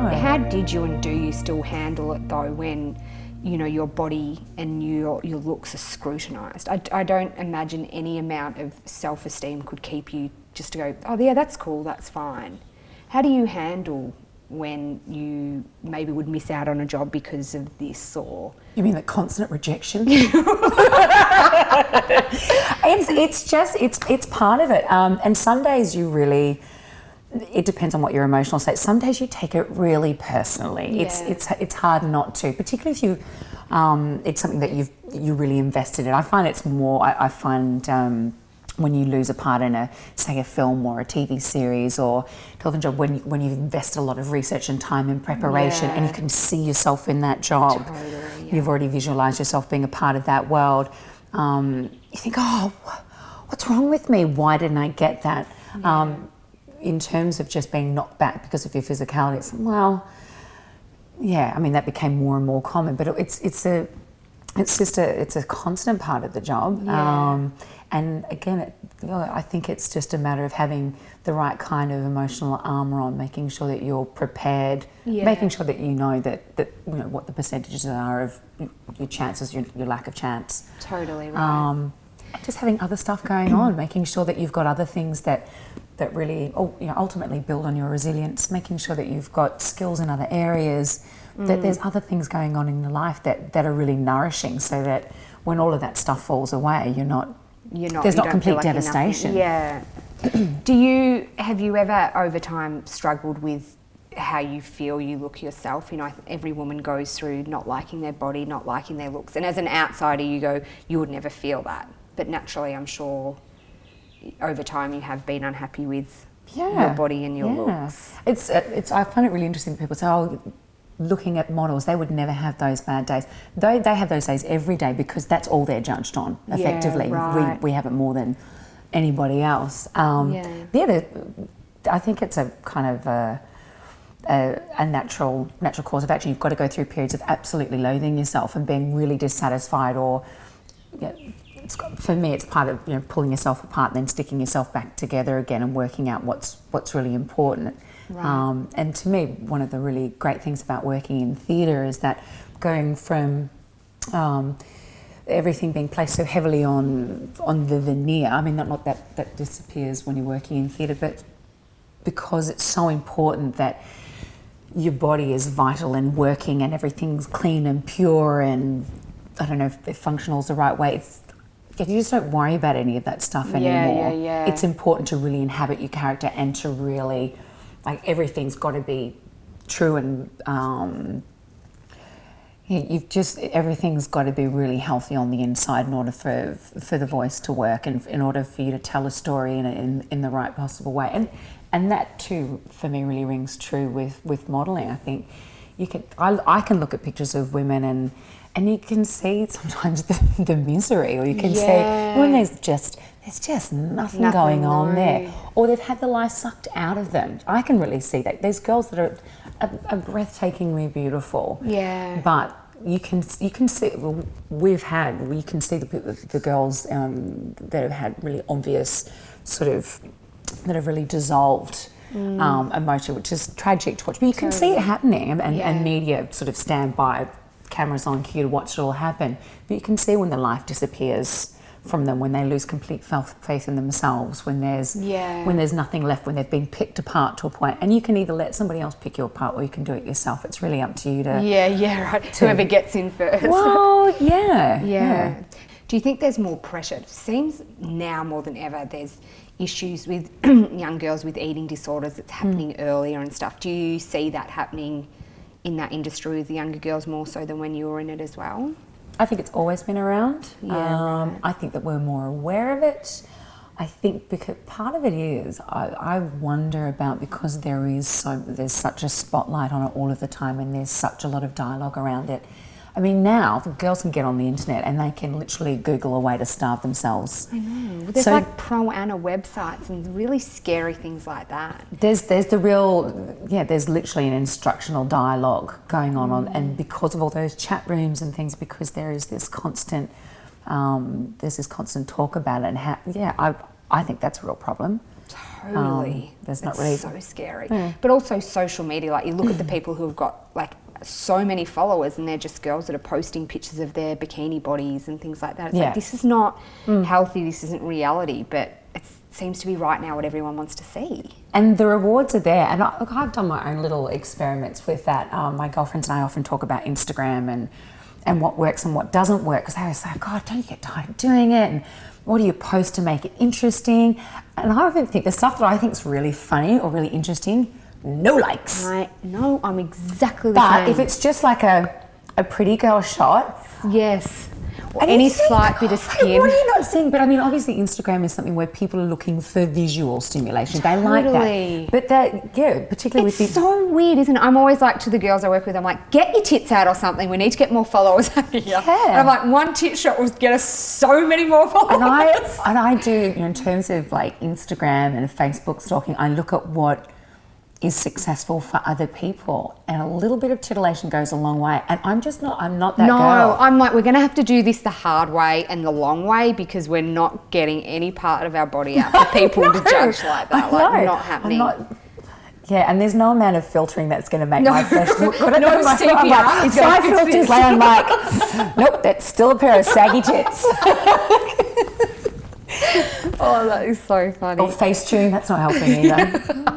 No. How did you and do you still handle it though when, you know, your body and your looks are scrutinised? I don't imagine any amount of self-esteem could keep you just to go, oh yeah, that's cool, that's fine. How do you handle when you maybe would miss out on a job because of this? Or you mean the constant rejection? It's part of it. And some days you really, it depends on what your emotional state. Some days you take it really personally. Yeah. It's hard not to, particularly if you it's something that you really invested in. I find it's more. I find when you lose a part in a film or a TV series or television job, when you've invested a lot of research and time in preparation, and you can see yourself in that job. Totally, yeah. You've already visualised yourself being a part of that world. You think, oh, what's wrong with me? Why didn't I get that? Yeah. In terms of just being knocked back because of your physicality, it's, well, yeah, I mean, that became more and more common, but it's a constant part of the job. Yeah. And again, I think it's just a matter of having the right kind of emotional armour on, making sure that you're prepared, making sure that you know that you know what the percentages are of your chances, your lack of chance. Totally right. Just having other stuff going on, making sure that you've got other things that really, ultimately build on your resilience, making sure that you've got skills in other areas, that there's other things going on in your life that are really nourishing, so that when all of that stuff falls away, there's not complete like devastation. Yeah. Have you ever over time struggled with how you feel you look yourself? You know, every woman goes through not liking their body, not liking their looks, and as an outsider you would never feel that, but naturally I'm sure over time you have been unhappy with your body and your looks. I find it really interesting that people say, oh, looking at models, they would never have those bad days. They have those days every day because that's all they're judged on, effectively. Right. We have it more than anybody else. I think it's a kind of a natural course of action. You've got to go through periods of absolutely loathing yourself and being really dissatisfied, or for me, it's part of pulling yourself apart and then sticking yourself back together again and working out what's really important. Right. And to me, one of the really great things about working in theatre is that going from everything being placed so heavily on the veneer. I mean, not that disappears when you're working in theatre, but because it's so important that your body is vital and working and everything's clean and pure and I don't know if functional is the right way. You just don't worry about any of that stuff anymore. Yeah. It's important to really inhabit your character and to really, everything's got to be true and everything's got to be really healthy on the inside in order for the voice to work and in order for you to tell a story in the right possible way. And that too, for me, really rings true with modelling. I think I can look at pictures of women and you can see sometimes the misery, or you can see when there's just nothing going on there, or they've had the life sucked out of them. I can really see that. There's girls that are breathtakingly beautiful, but you can see. You can see the girls that have had really obvious that have really dissolved emotion, which is tragic to watch. But you can see it happening, and media sort of stand by, cameras on cue to watch it all happen. But you can see when the life disappears from them, when they lose complete faith in themselves, when there's nothing left, when they've been picked apart to a point. And you can either let somebody else pick you apart or you can do it yourself. It's really up to you to... right. Whoever gets in first. Well, yeah. Do you think there's more pressure? It seems now more than ever there's issues with young girls with eating disorders that's happening earlier and stuff. Do you see that happening in that industry with the younger girls more so than when you were in it as well? I think it's always been around. I think that we're more aware of it. I think because part of it is, I wonder about, because there's such a spotlight on it all of the time and there's such a lot of dialogue around it. I mean, now the girls can get on the internet and they can literally Google a way to starve themselves. I know. There's like pro-ana websites and really scary things like that. There's there's literally an instructional dialogue going on, and because of all those chat rooms and things, because there is this constant talk about it, and I think that's a real problem. Totally. There's not It's really so scary. But also social media, like you look at the people who have got like so many followers and they're just girls that are posting pictures of their bikini bodies and things like that. It's like, this is not healthy, this isn't reality, but it seems to be right now what everyone wants to see. And the rewards are there. And I've done my own little experiments with that. My girlfriends and I often talk about Instagram and what works and what doesn't work, because they always say, God, don't you get tired of doing it? And what do you post to make it interesting? And I often think the stuff that I think is really funny or really interesting, no likes. No, I'm exactly the But same. if it's just like a pretty girl shot. Yes. Or And any you think, slight bit of skin. What are you not seeing? But I mean, obviously Instagram is something where people are looking for visual stimulation. They like Totally. that. But that, yeah, particularly It's with the... so weird, isn't it? I'm always like to the girls I work with, I'm like, get your tits out or something. We need to get more followers out here. Yeah. And I'm like, one tit shot will get us so many more followers. And I do, you know, in terms of like Instagram and Facebook stalking, I look at what is successful for other people, and a little bit of titillation goes a long way. And I'm not that No, girl. I'm like, we're going to have to do this the hard way and the long way, because we're not getting any part of our body out for people to judge like that. Like, not happening. Yeah, and there's no amount of filtering that's going to make my flesh look good. At No the moment. I'm CPR like, is gonna 5 fix filters this. later, I'm like, nope, that's still a pair of saggy tits. Oh, that is so funny. Or Facetune, that's not helping either.